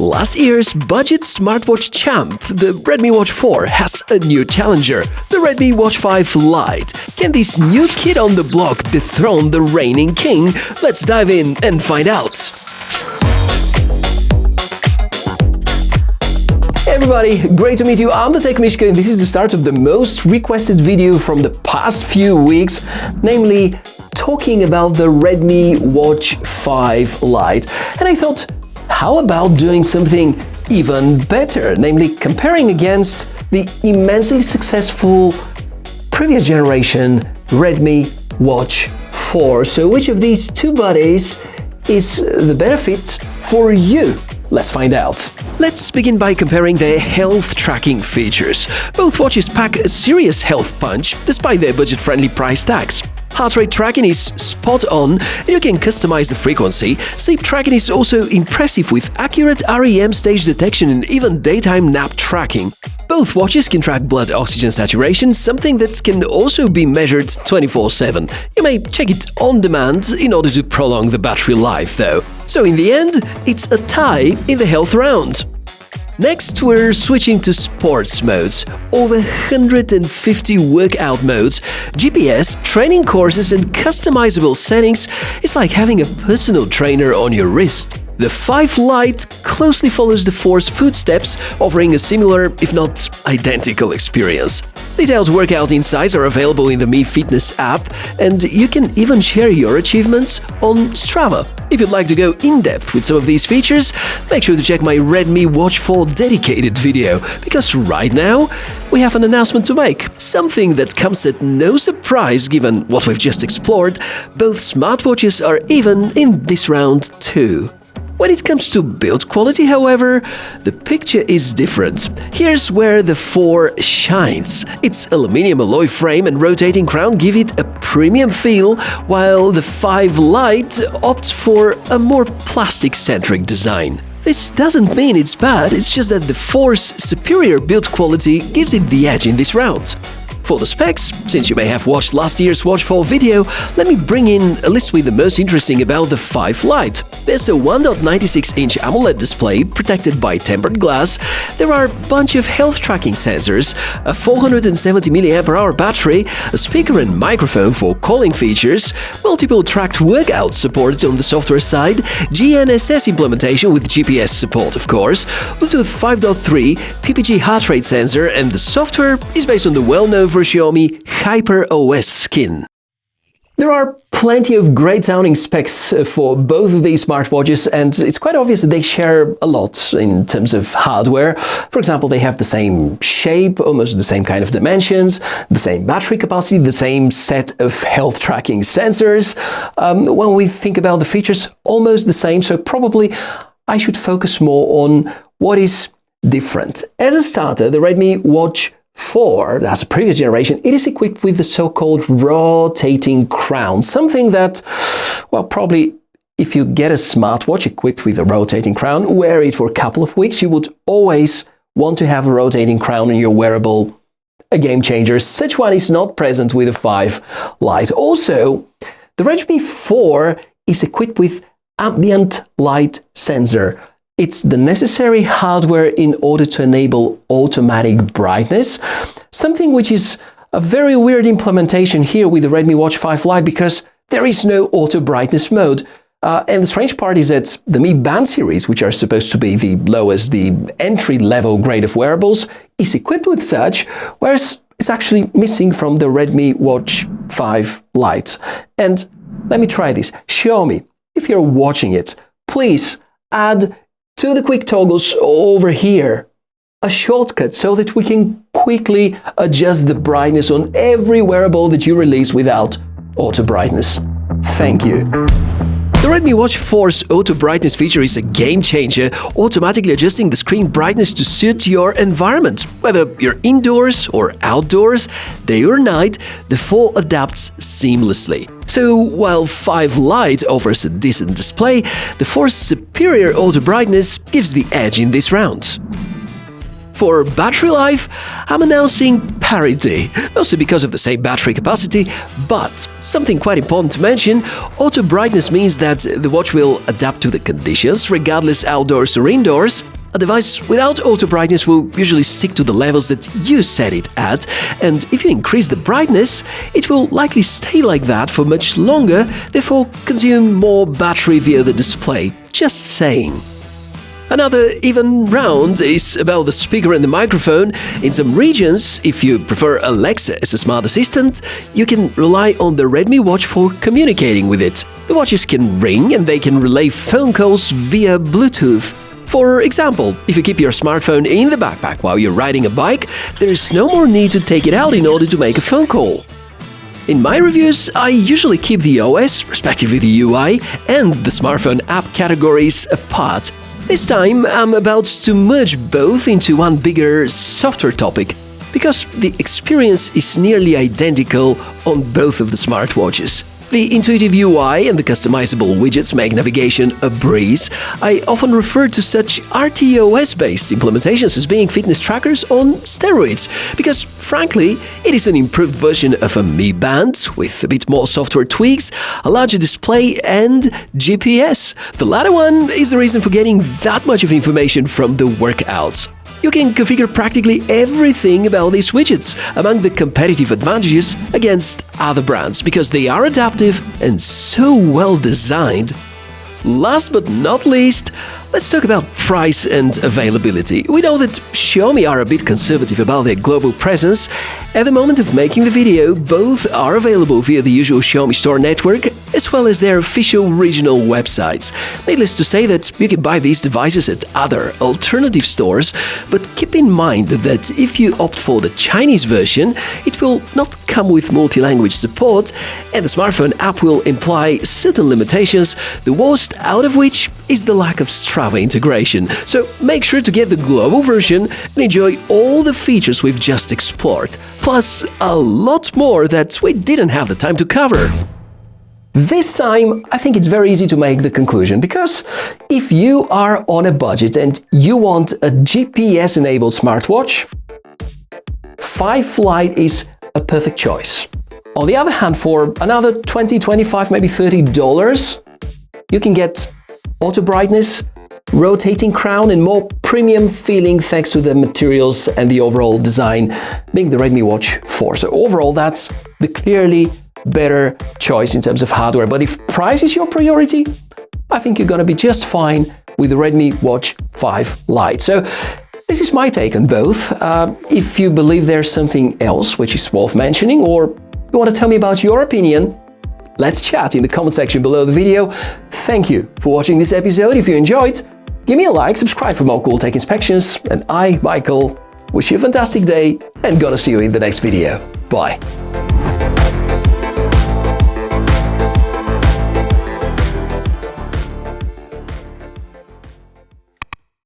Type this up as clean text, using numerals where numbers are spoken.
Last year's budget smartwatch champ, the Redmi Watch 4, has a new challenger, the Redmi Watch 5 Lite. Can this new kid on the block dethrone the reigning king? Let's dive in and find out. Hey everybody, great to meet you. I'm the TechMishka and this is the start of the most requested video from the past few weeks, namely talking about the Redmi Watch 5 Lite. And I thought, how about doing something even better, namely comparing against the immensely successful previous generation Redmi Watch 4. So which of these two buddies is the better fit for you? Let's find out. Let's begin by comparing their health tracking features. Both watches pack a serious health punch despite their budget-friendly price tags. Heart rate tracking is spot on, and you can customize the frequency. Sleep tracking is also impressive with accurate REM stage detection and even daytime nap tracking. Both watches can track blood oxygen saturation, something that can also be measured 24/7. You may check it on demand in order to prolong the battery life, though. So in the end, it's a tie in the health round. Next, we're switching to sports modes. Over 150 workout modes, GPS, training courses and customizable settings. It's like having a personal trainer on your wrist. The 5 Lite closely follows the 4's footsteps, offering a similar, if not identical, experience. Detailed workout insights are available in the Mi Fitness app, and you can even share your achievements on Strava. If you'd like to go in-depth with some of these features, make sure to check my Redmi Watch 4 dedicated video, because right now we have an announcement to make. Something that comes at no surprise given what we've just explored. Both smartwatches are even in this round too. When it comes to build quality, however, the picture is different. Here's where the 4 shines. Its aluminium alloy frame and rotating crown give it a premium feel, while the 5 Lite opts for a more plastic-centric design. This doesn't mean it's bad, it's just that the 4's superior build quality gives it the edge in this round. For the specs, since you may have watched last year's Watch 4 video, let me bring in a list with the most interesting about the 5 Lite. There's a 1.96-inch AMOLED display protected by tempered glass, there are a bunch of health tracking sensors, a 470 mAh battery, a speaker and microphone for calling features, multiple tracked workouts supported on the software side, GNSS implementation with GPS support of course, Bluetooth 5.3, PPG heart rate sensor, and the software is based on the well-known Xiaomi HyperOS skin. There are plenty of great-sounding specs for both of these smartwatches, and it's quite obvious that they share a lot in terms of hardware. For example, they have the same shape, almost the same kind of dimensions, the same battery capacity, the same set of health tracking sensors. When we think about the features, almost the same, so probably I should focus more on what is different. As a starter, the Redmi Watch 4, that's a previous generation, it is equipped with the so-called rotating crown, something that, well, probably if you get a smartwatch equipped with a rotating crown, wear it for a couple of weeks, you would always want to have a rotating crown on your wearable, a game changer. Such one is not present with the 5 Lite. Also, the Redmi 4 is equipped with ambient light sensor. It's the necessary hardware in order to enable automatic brightness, something which is a very weird implementation here with the Redmi Watch 5 Lite because there is no auto brightness mode. And the strange part is that the Mi Band series, which are supposed to be the lowest, the entry-level grade of wearables, is equipped with such, whereas it's actually missing from the Redmi Watch 5 Lite. And let me try this. Xiaomi, if you're watching it, please add to the quick toggles over here a shortcut so that we can quickly adjust the brightness on every wearable that you release without auto brightness. Thank you. The Redmi Watch 4's auto brightness feature is a game changer, automatically adjusting the screen brightness to suit your environment. Whether you're indoors or outdoors, day or night, the 4 adapts seamlessly. So while 5 Lite offers a decent display, the 4's superior auto brightness gives the edge in this round. For battery life, I'm announcing parity, mostly because of the same battery capacity, but something quite important to mention, auto brightness means that the watch will adapt to the conditions, regardless outdoors or indoors. A device without auto brightness will usually stick to the levels that you set it at, and if you increase the brightness, it will likely stay like that for much longer, therefore consume more battery via the display. Just saying. Another even round is about the speaker and the microphone. In some regions, if you prefer Alexa as a smart assistant, you can rely on the Redmi Watch for communicating with it. The watches can ring and they can relay phone calls via Bluetooth. For example, if you keep your smartphone in the backpack while you're riding a bike, there is no more need to take it out in order to make a phone call. In my reviews, I usually keep the OS, respectively the UI, and the smartphone app categories apart. This time, I'm about to merge both into one bigger software topic, because the experience is nearly identical on both of the smartwatches. The intuitive UI and the customizable widgets make navigation a breeze. I often refer to such RTOS-based implementations as being fitness trackers on steroids, because frankly, it is an improved version of a Mi Band with a bit more software tweaks, a larger display and GPS. The latter one is the reason for getting that much of information from the workouts. You can configure practically everything about these widgets, among the competitive advantages against other brands, because they are adaptive and so well designed. Last but not least, let's talk about price and availability. We know that Xiaomi are a bit conservative about their global presence. At the moment of making the video, both are available via the usual Xiaomi store network, as well as their official regional websites. Needless to say that you can buy these devices at other alternative stores, but keep in mind that if you opt for the Chinese version, it will not come with multi-language support, and the smartphone app will imply certain limitations, the worst out of which is the lack of Strava integration. So make sure to get the global version and enjoy all the features we've just explored, plus a lot more that we didn't have the time to cover. This time, I think it's very easy to make the conclusion, because if you are on a budget and you want a GPS-enabled smartwatch, 5 Lite is a perfect choice. On the other hand, for another $20, $25, maybe $30, you can get auto brightness, rotating crown, and more premium feeling thanks to the materials and the overall design being the Redmi Watch 4. So overall, that's the clearly better choice in terms of hardware. But if price is your priority, I think you're gonna be just fine with the Redmi Watch 5 Lite. So this is my take on both. If you believe there's something else which is worth mentioning, or you want to tell me about your opinion, let's chat in the comment section below the video. Thank you for watching this episode. If you enjoyed, give me a like, subscribe for more cool tech inspections, and I, Michael, wish you a fantastic day and gonna see you in the next video. Bye.